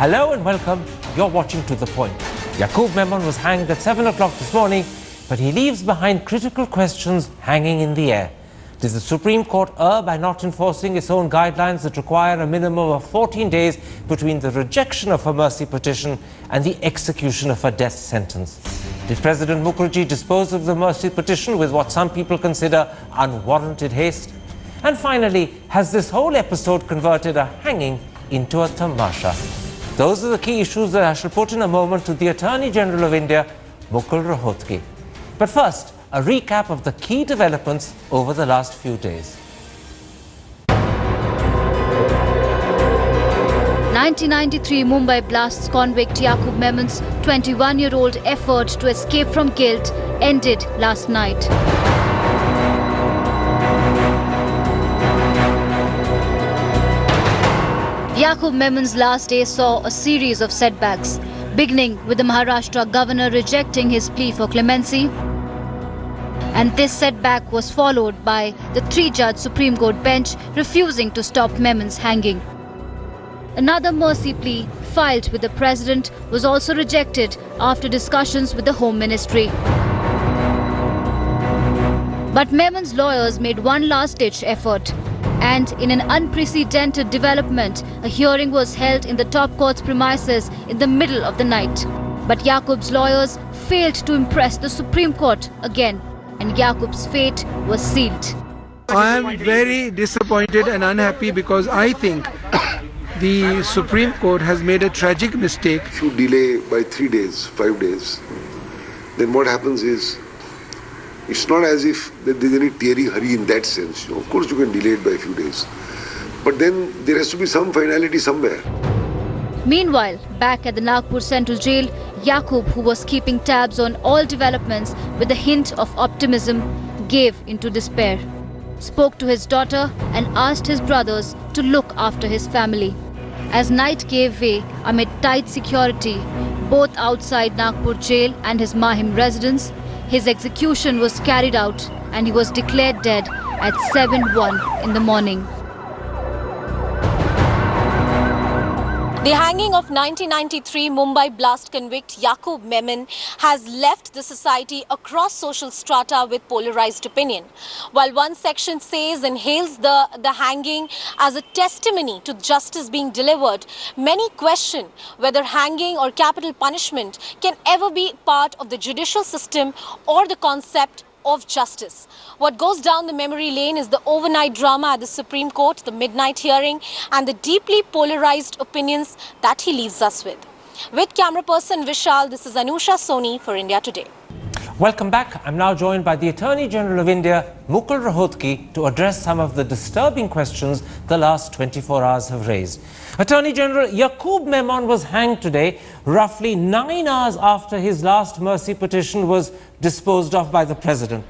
Hello and welcome. You're watching To The Point. Yakub Memon was hanged at 7 o'clock this morning, but he leaves behind critical questions hanging in the air. Does the Supreme Court err by not enforcing its own guidelines that require a minimum of 14 days between the rejection of a mercy petition and the execution of a death sentence? Did President Mukherjee dispose of the mercy petition with what some people consider unwarranted haste? And finally, has this whole episode converted a hanging into a tamasha? Those are the key issues that I shall put in a moment to the Attorney General of India, Mukul Rohatgi. But first, a recap of the key developments over the last few days. 1993 Mumbai blasts convict Yakub Memon's 21-year-old effort to escape from guilt ended last night. Yakub Memon's last day saw a series of setbacks, beginning with the Maharashtra governor rejecting his plea for clemency. And this setback was followed by the three-judge Supreme Court bench refusing to stop Memon's hanging. Another mercy plea filed with the president was also rejected after discussions with the Home Ministry. But Memon's lawyers made one last-ditch effort. And in an unprecedented development, a hearing was held in the top court's premises in the middle of the night. But Yakub's lawyers failed to impress the Supreme Court again, and Yakub's fate was sealed. I am very disappointed and unhappy because I think the Supreme Court has made a tragic mistake. If you delay by 3 days, 5 days, then what happens is, it's not as if that there's any teary hurry in that sense. Of course you can delay it by a few days. But then there has to be some finality somewhere. Meanwhile, back at the Nagpur Central Jail, Yakub, who was keeping tabs on all developments with a hint of optimism, gave into despair. Spoke to his daughter and asked his brothers to look after his family. As night gave way amid tight security, both outside Nagpur Jail and his Mahim residence, his execution was carried out and he was declared dead at 7:01 in the morning. The hanging of 1993 Mumbai blast convict Yakub Memon has left the society across social strata with polarized opinion. While one section says and hails the hanging as a testimony to justice being delivered, many question whether hanging or capital punishment can ever be part of the judicial system or the concept of justice. What goes down the memory lane is the overnight drama at the Supreme Court, the midnight hearing, and the deeply polarized opinions that he leaves us with. With camera person Vishal, this is Anusha Soni for India Today. Welcome back. I'm now joined by the Attorney General of India, Mukul Rohatgi, to address some of the disturbing questions the last 24 hours have raised. Attorney General, Yakub Memon was hanged today, roughly 9 hours after his last mercy petition was disposed of by the President.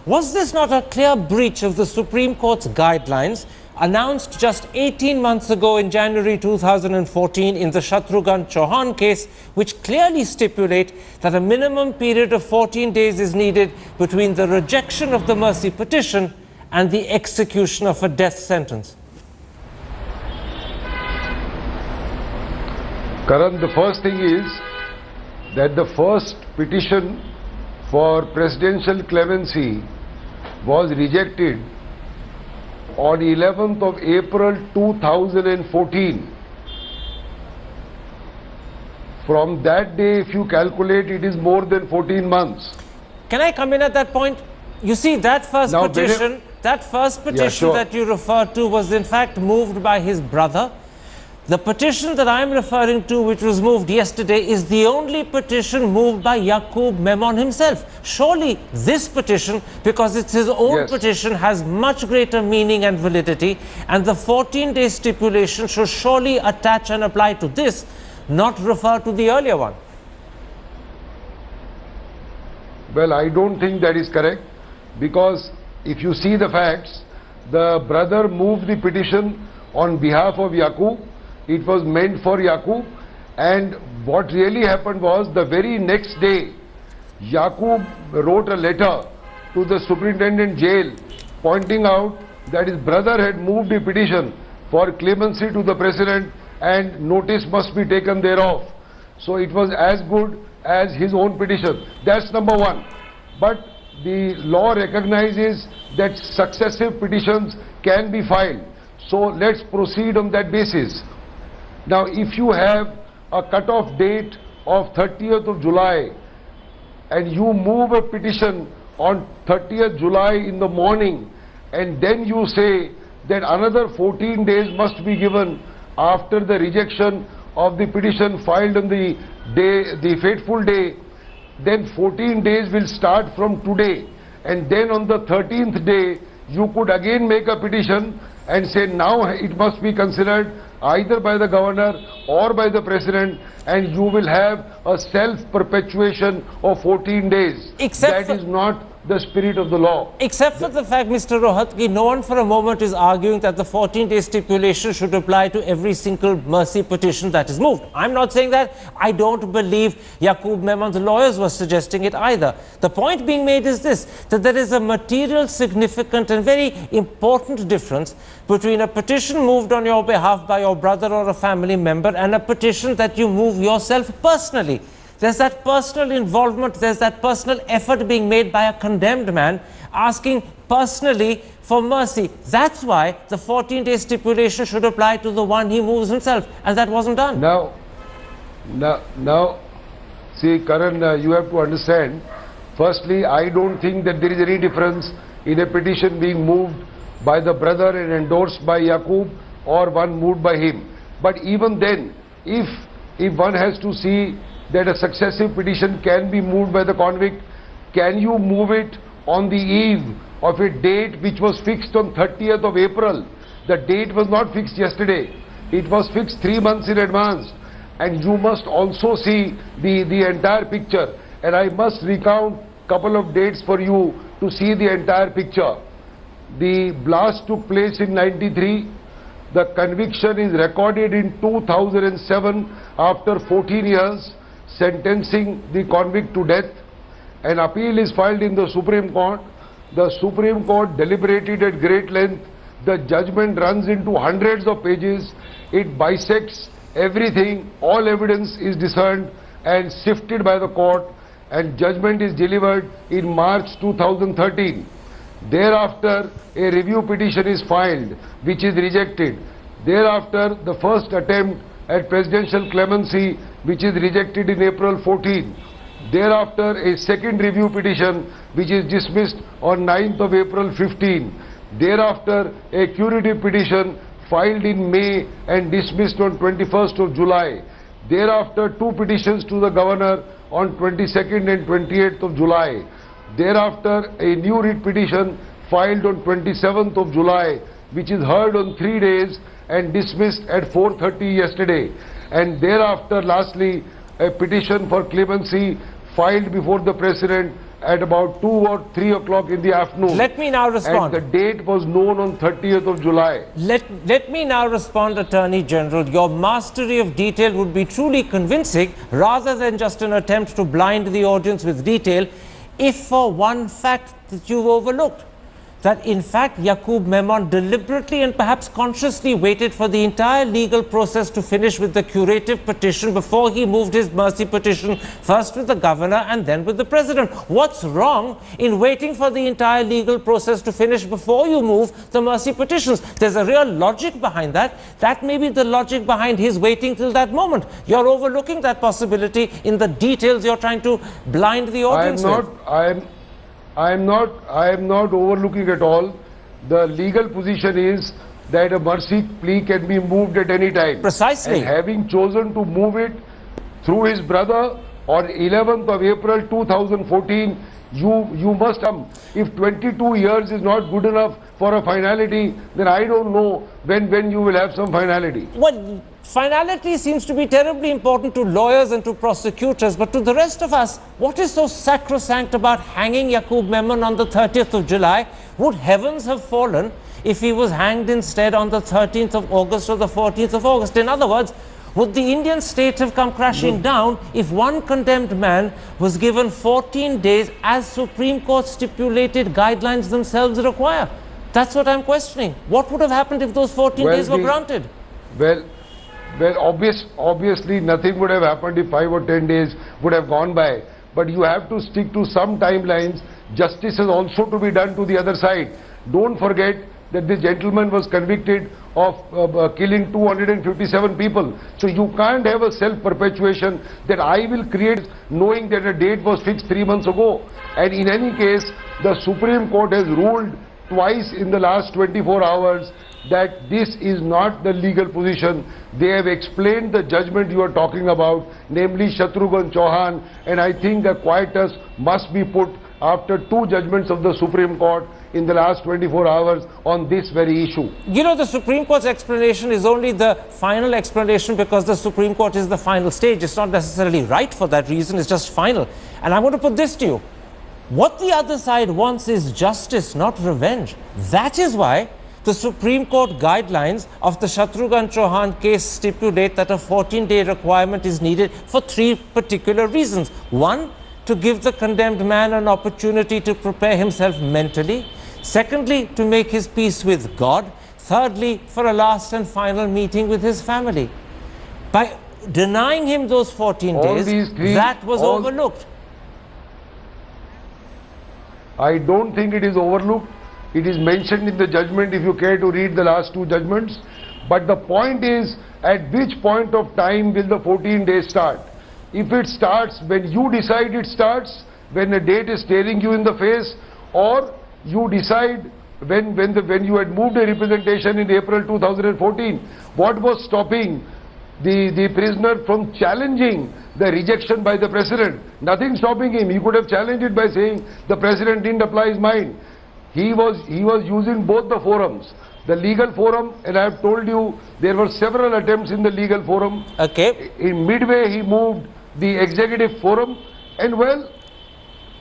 Was this not a clear breach of the Supreme Court's guidelines announced just 18 months ago in January 2014 in the Shatrughan Chauhan case, which clearly stipulate that a minimum period of 14 days is needed between the rejection of the mercy petition and the execution of a death sentence? Karan, the first thing is that the first petition for presidential clemency was rejected on 11th of April 2014. From that day, if you calculate, it is more than 14 months. Can I come in at that point? You see, that first petition that you referred to was in fact moved by his brother. The petition that I'm referring to, which was moved yesterday, is the only petition moved by Yakub Memon himself. Surely this petition, because it's his own petition, has much greater meaning and validity, and the 14-day stipulation should surely attach and apply to this, not refer to the earlier one. Well, I don't think that is correct, because if you see the facts, the brother moved the petition on behalf of Yakub. It was meant for Yakub, and what really happened was the very next day, Yakub wrote a letter to the superintendent jail pointing out that his brother had moved a petition for clemency to the president and notice must be taken thereof. So it was as good as his own petition. That's number one. But the law recognizes that successive petitions can be filed. So let's proceed on that basis. Now, if you have a cut-off date of 30th of July and you move a petition on 30th July in the morning, and then you say that another 14 days must be given after the rejection of the petition filed on the day, the fateful day, then 14 days will start from today, and then on the 13th day you could again make a petition and say now it must be considered either by the governor or by the president, and you will have a self-perpetuation of 14 days. Except that is not the spirit of the law. Except for the fact, Mr. Rohatgi, no one for a moment is arguing that the 14-day stipulation should apply to every single mercy petition that is moved. I'm not saying that. I don't believe Yakub Memon's lawyers were suggesting it either. The point being made is this, that there is a material, significant and very important difference between a petition moved on your behalf by your brother or a family member and a petition that you move yourself personally. There's that personal involvement, there's that personal effort being made by a condemned man asking personally for mercy. That's why the 14-day stipulation should apply to the one he moves himself, and that wasn't done. Now, see, Karan, you have to understand, firstly, I don't think that there is any difference in a petition being moved by the brother and endorsed by Yakub or one moved by him. But even then, if one has to see that a successive petition can be moved by the convict, can you move it on the eve of a date which was fixed on 30th of April? The date was not fixed yesterday. It was fixed 3 months in advance. And you must also see the entire picture. And I must recount a couple of dates for you to see the entire picture. The blast took place in 93. The conviction is recorded in 2007 after 14 years. Sentencing the convict to death. An appeal is filed in the Supreme Court. The Supreme Court deliberated at great length. The judgment runs into hundreds of pages. It bisects everything. All evidence is discerned and sifted by the court, and judgment is delivered in March 2013. Thereafter, a review petition is filed, which is rejected. Thereafter, the first attempt at presidential clemency, which is rejected in April 14. Thereafter, a second review petition, which is dismissed on 9th of April 15. Thereafter, a curative petition filed in May and dismissed on 21st of July. Thereafter, two petitions to the governor on 22nd and 28th of July. Thereafter, a new writ petition filed on 27th of July, which is heard on 3 days and dismissed at 4:30 yesterday. And thereafter, lastly, a petition for clemency filed before the president at about 2 or 3 o'clock in the afternoon. Let me now respond. And the date was known on 30th of July. Let me now respond, Attorney General. Your mastery of detail would be truly convincing rather than just an attempt to blind the audience with detail if for one fact that you've overlooked. That in fact Yakub Memon deliberately and perhaps consciously waited for the entire legal process to finish with the curative petition before he moved his mercy petition, first with the governor and then with the president. What's wrong in waiting for the entire legal process to finish before you move the mercy petitions? There's a real logic behind that. That may be the logic behind his waiting till that moment. You're overlooking that possibility in the details you're trying to blind the audience with. I am not overlooking at all. The legal position is that a mercy plea can be moved at any time. Precisely. And having chosen to move it through his brother on 11th of April 2014, you must come. If 22 years is not good enough for a finality, then I don't know when you will have some finality. Well, finality seems to be terribly important to lawyers and to prosecutors, but to the rest of us, what is so sacrosanct about hanging Yakub Memon on the 30th of July? Would heavens have fallen if he was hanged instead on the 13th of August or the 14th of August? In other words, would the Indian state have come crashing down if one condemned man was given 14 days as Supreme Court stipulated guidelines themselves require? That's what I'm questioning. What would have happened if those 14 days were granted? Well, Well, obviously nothing would have happened if 5 or 10 days would have gone by. But you have to stick to some timelines. Justice is also to be done to the other side. Don't forget that this gentleman was convicted of killing 257 people. So you can't have a self-perpetuation that I will create knowing that a date was fixed 3 months ago. And in any case, the Supreme Court has ruled twice in the last 24 hours that this is not the legal position. They have explained the judgment you are talking about, namely Shatrughan Chauhan, and I think the quietus must be put after 2 judgments of the Supreme Court in the last 24 hours on this very issue. You know, the Supreme Court's explanation is only the final explanation because the Supreme Court is the final stage. It's not necessarily right for that reason, it's just final. And I'm going to put this to you. What the other side wants is justice, not revenge. That is why the Supreme Court guidelines of the Shatrughan Chauhan case stipulate that a 14-day requirement is needed for 3 particular reasons. 1, to give the condemned man an opportunity to prepare himself mentally. Secondly, to make his peace with God. Thirdly, for a last and final meeting with his family. By denying him those 14 days, that was overlooked. I don't think it is overlooked. It is mentioned in the judgment if you care to read the last 2 judgments. But the point is, at which point of time will the 14 days start? If it starts when you decide it starts, when a date is staring you in the face, or you decide when you had moved a representation in April 2014, what was stopping the prisoner from challenging the rejection by the President? Nothing stopping him. He could have challenged it by saying the President didn't apply his mind. He was using both the forums, the legal forum, and I have told you there were several attempts in the legal forum. Okay. In midway he moved the executive forum, and well,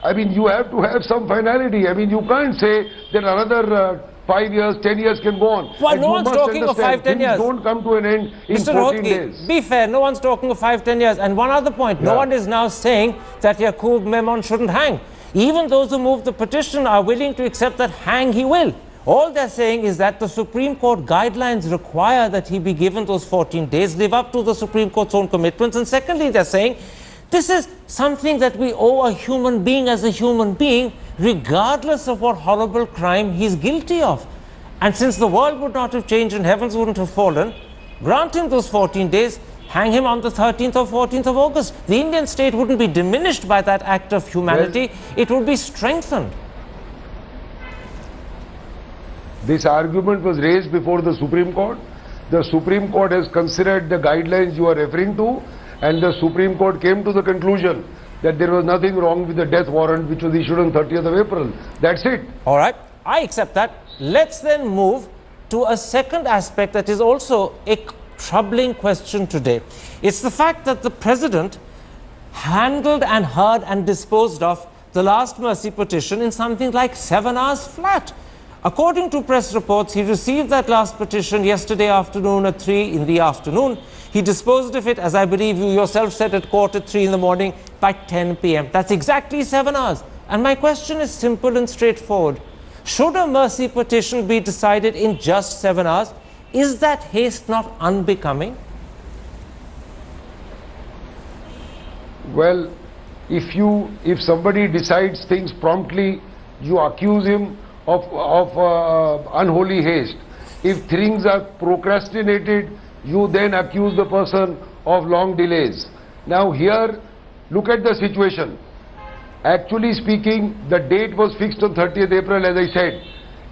I mean, you have to have some finality. I mean, you can't say that another 5 years, 10 years can go on. Well, no one's talking of 5, 10 years. Don't come to an end in Mr. 14 Rohde, days. Be fair, no one's talking of 5, 10 years. And one other point, no one is now saying that Yakub Memon shouldn't hang. Even those who moved the petition are willing to accept that hang he will. All they're saying is that the Supreme Court guidelines require that he be given those 14 days, live up to the Supreme Court's own commitments. And secondly, they're saying this is something that we owe a human being as a human being, regardless of what horrible crime he's guilty of. And since the world would not have changed and heavens wouldn't have fallen, grant him those 14 days, hang him on the 13th or 14th of August. The Indian state wouldn't be diminished by that act of humanity, it would be strengthened. This argument was raised before the Supreme Court. The Supreme Court has considered the guidelines you are referring to, and the Supreme Court came to the conclusion that there was nothing wrong with the death warrant which was issued on 30th of April. That's it. All right, I accept that. Let's then move to a second aspect that is also a troubling question today. It's the fact that the President handled and heard and disposed of the last mercy petition in something like 7 hours flat. According to press reports, he received that last petition yesterday afternoon at 3 in the afternoon. He disposed of it, as I believe you yourself said, at 2:45 in the morning by 10 p.m. That's exactly 7 hours. And my question is simple and straightforward. Should a mercy petition be decided in just 7 hours? Is that haste not unbecoming? Well, if somebody decides things promptly, you accuse him of unholy haste. If things are procrastinated, you then accuse the person of long delays. Now here, look at the situation. Actually speaking, the date was fixed on 30th April, as I said.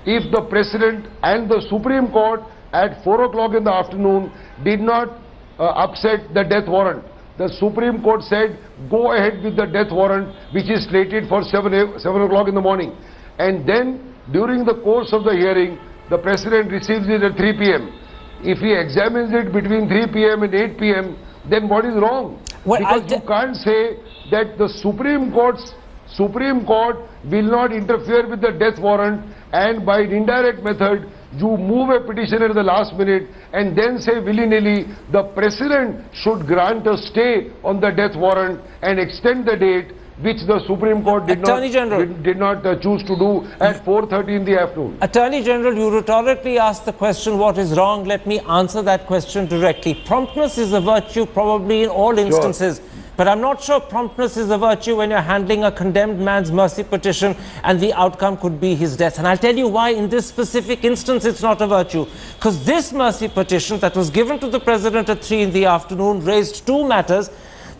If the President and the Supreme Court at 4 o'clock in the afternoon did not upset the death warrant, the Supreme Court said, go ahead with the death warrant, which is slated for 7 o'clock in the morning. And then, during the course of the hearing, the President receives it at 3 p.m. If he examines it between 3 p.m. and 8 p.m., then what is wrong? Well, because you can't say that the Supreme Court will not interfere with the death warrant, and by an indirect method, you move a petition at the last minute and then say willy-nilly the President should grant a stay on the death warrant and extend the date which the Supreme Court did not choose to do at 4:30 in the afternoon. Attorney General, you rhetorically asked the question, what is wrong? Let me answer that question directly. Promptness is a virtue probably in all instances. Sure. But I'm not sure promptness is a virtue when you're handling a condemned man's mercy petition and the outcome could be his death. And I'll tell you why in this specific instance it's not a virtue. Because this mercy petition that was given to the President at 3 in the afternoon raised two matters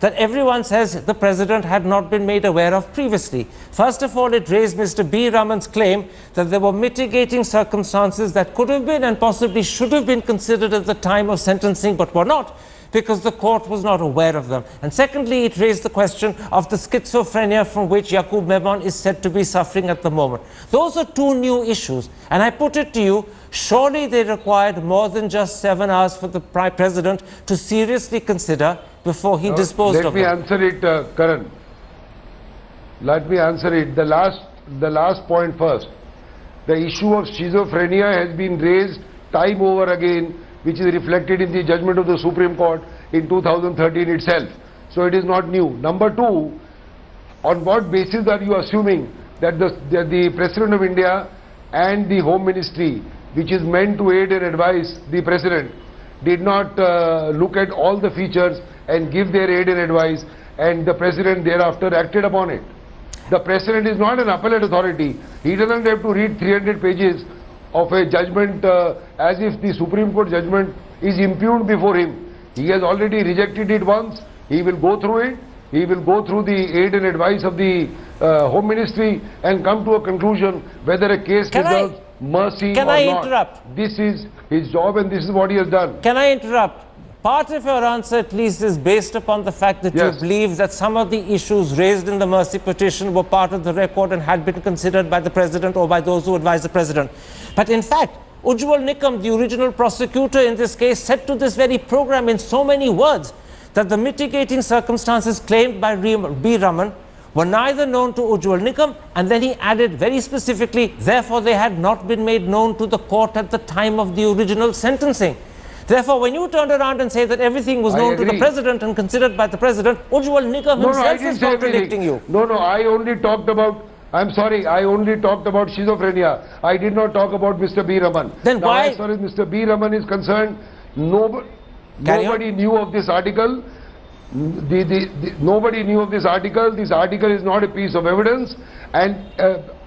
that everyone says the President had not been made aware of previously. First of all, it raised Mr. B. Raman's claim that there were mitigating circumstances that could have been and possibly should have been considered at the time of sentencing but were not, because the court was not aware of them. And secondly, it raised the question of the schizophrenia from which Yakub Memon is said to be suffering at the moment. Those are two new issues. And I put it to you, surely they required more than just 7 hours for the President to seriously consider before he disposed of them. Let me answer it, Karan. Let me answer it. The last point first. The issue of schizophrenia has been raised time over again, which is reflected in the judgment of the Supreme Court in 2013 itself. So it is not new. Number two, on what basis are you assuming that the President of India and the Home Ministry, which is meant to aid and advise the President, did not look at all the features and give their aid and advice, and the President thereafter acted upon it? The President is not an appellate authority. He doesn't have to read 300 pages of a judgment as if the Supreme Court judgment is impugned before him. He has already rejected it once. He will go through it. He will go through the aid and advice of the Home Ministry and come to a conclusion whether a case deserves mercy or not. Interrupt? This is his job and this is what he has done. Can I interrupt? Part of your answer at least is based upon the fact that you believe that some of the issues raised in the mercy petition were part of the record and had been considered by the President or by those who advise the President. But in fact, Ujjwal Nikam, the original prosecutor in this case, said to this very program in so many words that the mitigating circumstances claimed by B. Raman were neither known to Ujjwal Nikam, and then he added very specifically, therefore they had not been made known to the court at the time of the original sentencing. Therefore, when you turned around and say that everything was known to the President and considered by the President, Ujjwal Nikam himself is contradicting you. No, I only talked about, I'm sorry, I only talked about schizophrenia. I did not talk about Mr. B. Raman. Then now, why? As far as Mr. B. Raman is concerned, nobody knew of this article. Nobody knew of this article. This article is not a piece of evidence, and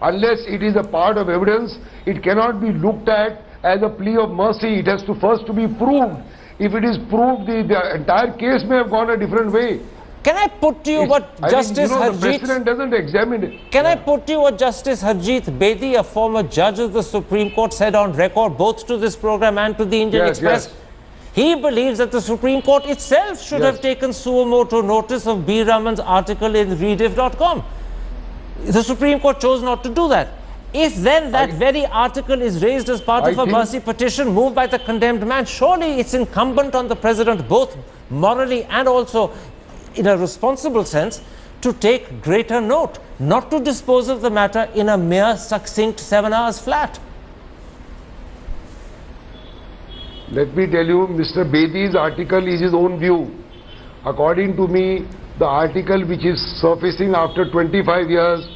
unless it is a part of evidence, it cannot be looked at as a plea of mercy. It has to first to be proved. If it is proved, the entire case may have gone a different way. Can I put to you what Justice Harjeet... The President doesn't examine it. Can I put to you what Justice Harjeet Bedi, a former judge of the Supreme Court, said on record, both to this program and to the Indian Express? Yes. He believes that the Supreme Court itself should have taken suo motu notice of B. Raman's article in rediff.com. The Supreme Court chose not to do that. If then that very article is raised as part of a mercy petition moved by the condemned man, surely it's incumbent on the President, both morally and also in a responsible sense, to take greater note, not to dispose of the matter in a mere succinct 7 hours flat. Let me tell you, Mr. Bedi's article is his own view. According to me, the article which is surfacing after 25 years,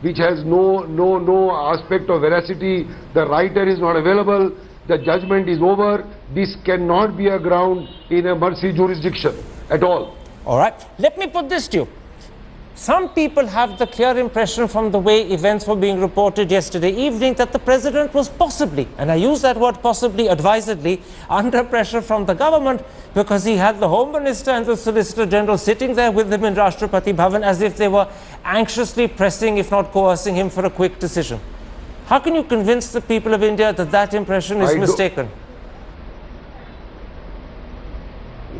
which has no aspect of veracity, the writer is not available, the judgment is over, this cannot be a ground in a mercy jurisdiction at all. All right. Let me put this to you. Some people have the clear impression from the way events were being reported yesterday evening that the President was possibly, and I use that word possibly advisedly, under pressure from the government because he had the Home Minister and the Solicitor General sitting there with him in Rashtrapati Bhavan as if they were anxiously pressing, if not coercing him for a quick decision. How can you convince the people of India that that impression is mistaken?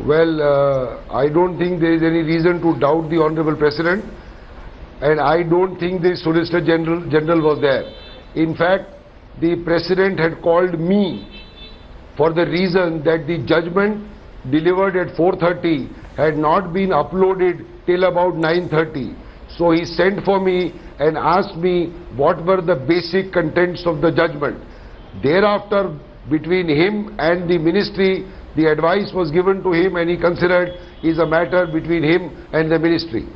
Well, I don't think there is any reason to doubt the Honorable President, and I don't think the Solicitor General was there. In fact, the President had called me for the reason that the judgment delivered at 4:30 had not been uploaded till about 9:30. So he sent for me and asked me what were the basic contents of the judgment. Thereafter, between him and the Ministry, the advice was given to him and he considered is a matter between him and the Ministry.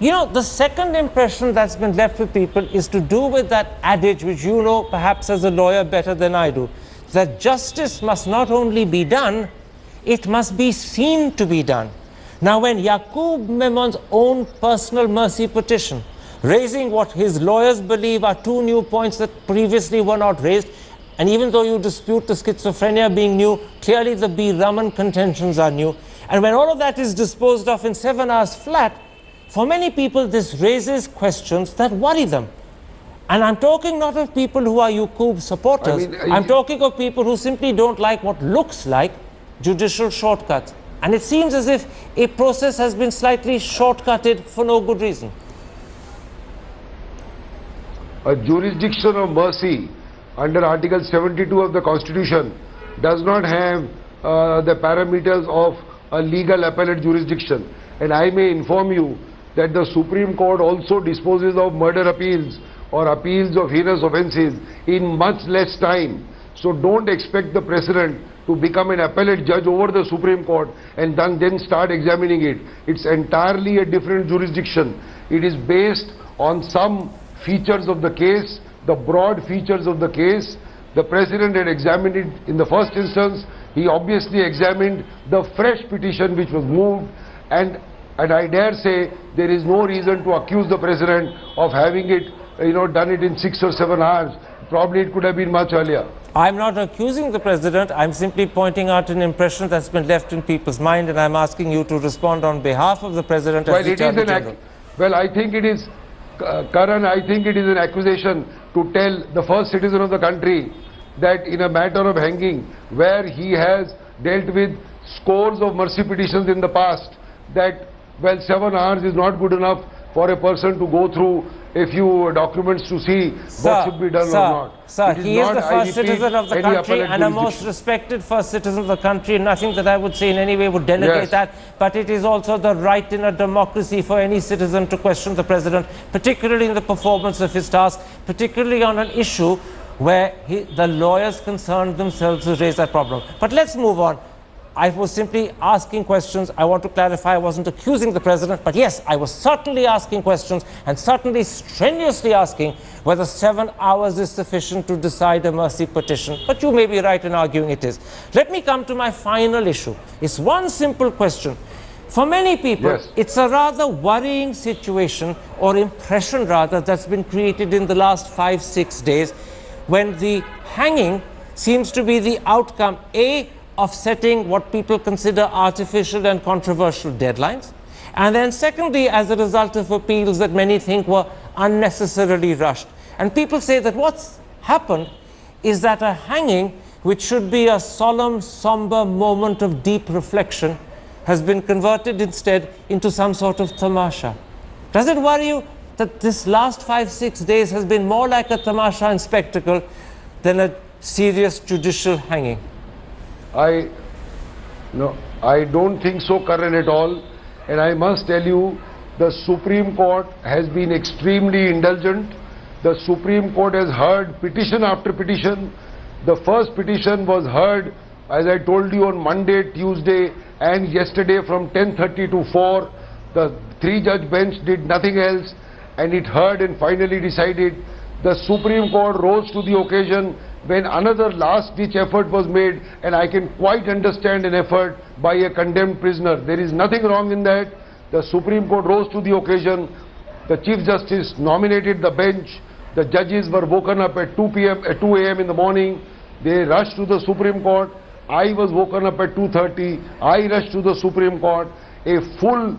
You know, the second impression that's been left with people is to do with that adage, which you know perhaps as a lawyer better than I do, that justice must not only be done, it must be seen to be done. Now, when Yakub Memon's own personal mercy petition, raising what his lawyers believe are two new points that previously were not raised, and even though you dispute the schizophrenia being new, clearly the B. Raman contentions are new. And when all of that is disposed of in 7 hours flat, for many people this raises questions that worry them. And I'm talking not of people who are Yakub supporters. I'm talking of people who simply don't like what looks like judicial shortcuts. And it seems as if a process has been slightly shortcutted for no good reason. A jurisdiction of mercy under Article 72 of the Constitution does not have the parameters of a legal appellate jurisdiction. And I may inform you that the Supreme Court also disposes of murder appeals or appeals of heinous offences in much less time. So don't expect the President to become an appellate judge over the Supreme Court and then start examining it. It's entirely a different jurisdiction. It is based on some features of the case, the broad features of the case. The President had examined it in the first instance. He obviously examined the fresh petition which was moved, and I dare say there is no reason to accuse the President of having it, done it in 6 or 7 hours. Probably it could have been much earlier. I'm not accusing the President. I'm simply pointing out an impression that's been left in people's mind, and I'm asking you to respond on behalf of the President as the Attorney General. Well, I think it is, Karan, I think it is an accusation to tell the first citizen of the country that in a matter of hanging, where he has dealt with scores of mercy petitions in the past, that, well, 7 hours is not good enough for a person to go through a few documents to see what should be done or not. Sir, he is the first citizen of the country and a most respected first citizen of the country. Nothing that I would say in any way would delegate that. But it is also the right in a democracy for any citizen to question the President, particularly in the performance of his task, particularly on an issue where the lawyers concerned themselves to raise that problem. But let's move on. I was simply asking questions. I want to clarify, I wasn't accusing the President, but yes, I was certainly asking questions and certainly strenuously asking whether 7 hours is sufficient to decide a mercy petition. But you may be right in arguing it is. Let me come to my final issue. It's one simple question. For many people, it's a rather worrying situation, or impression rather, that's been created in the last 5-6 days, when the hanging seems to be the outcome, A, of setting what people consider artificial and controversial deadlines, and then secondly, as a result of appeals that many think were unnecessarily rushed. And people say that what's happened is that a hanging, which should be a solemn, somber moment of deep reflection, has been converted instead into some sort of tamasha. Does it worry you that this last 5-6 days has been more like a tamasha and spectacle than a serious judicial hanging? I don't think so, Karan, at all. And I must tell you, the Supreme Court has been extremely indulgent. The Supreme Court has heard petition after petition. The first petition was heard, as I told you, on Monday, Tuesday, and yesterday from 10:30 to 4. The 3-judge bench did nothing else, and it heard and finally decided. The Supreme Court rose to the occasion when another last-ditch effort was made, and I can quite understand an effort by a condemned prisoner. There is nothing wrong in that. The Supreme Court rose to the occasion. The Chief Justice nominated the bench. The judges were woken up at 2 a.m. in the morning. They rushed to the Supreme Court. I was woken up at 2:30. I rushed to the Supreme Court. A full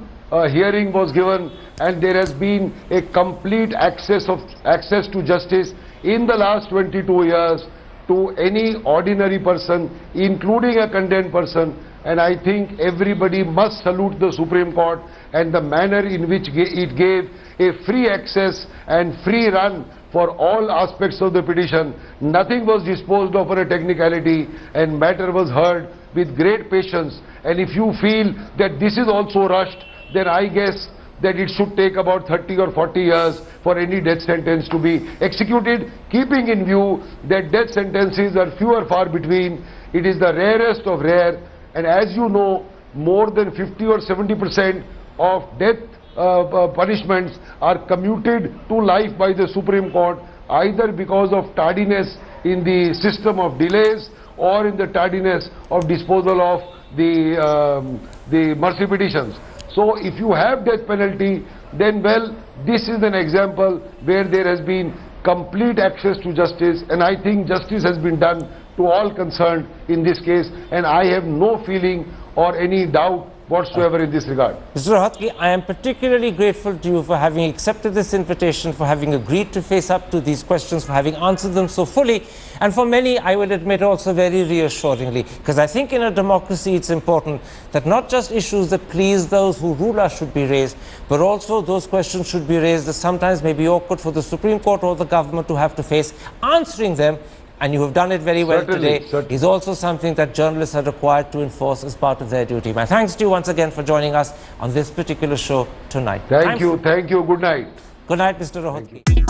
hearing was given, and there has been a complete access to justice in the last 22 years to any ordinary person, including a condemned person. And I think everybody must salute the Supreme Court and the manner in which it gave a free access and free run for all aspects of the petition. Nothing was disposed of on a technicality, and matter was heard with great patience. And if you feel that this is also rushed, then I guess that it should take about 30 or 40 years for any death sentence to be executed, keeping in view that death sentences are few or far between. It is the rarest of rare, and as you know, more than 50 or 70% of death punishments are commuted to life by the Supreme Court, either because of tardiness in the system of delays or in the tardiness of disposal of the mercy petitions. So if you have death penalty, then well, this is an example where there has been complete access to justice, and I think justice has been done to all concerned in this case, and I have no feeling or any doubt whatsoever in this regard. Mr. Rohatgi, I am particularly grateful to you for having accepted this invitation, for having agreed to face up to these questions, for having answered them so fully, and for many, I will admit, also very reassuringly, because I think in a democracy it's important that not just issues that please those who rule us should be raised, but also those questions should be raised that sometimes may be awkward for the Supreme Court or the government to have to face. Answering them, and you have done it very well today, is also something that journalists are required to enforce as part of their duty. My thanks to you once again for joining us on this particular show tonight. Thank you. Good night. Good night, Mr. Rohatgi.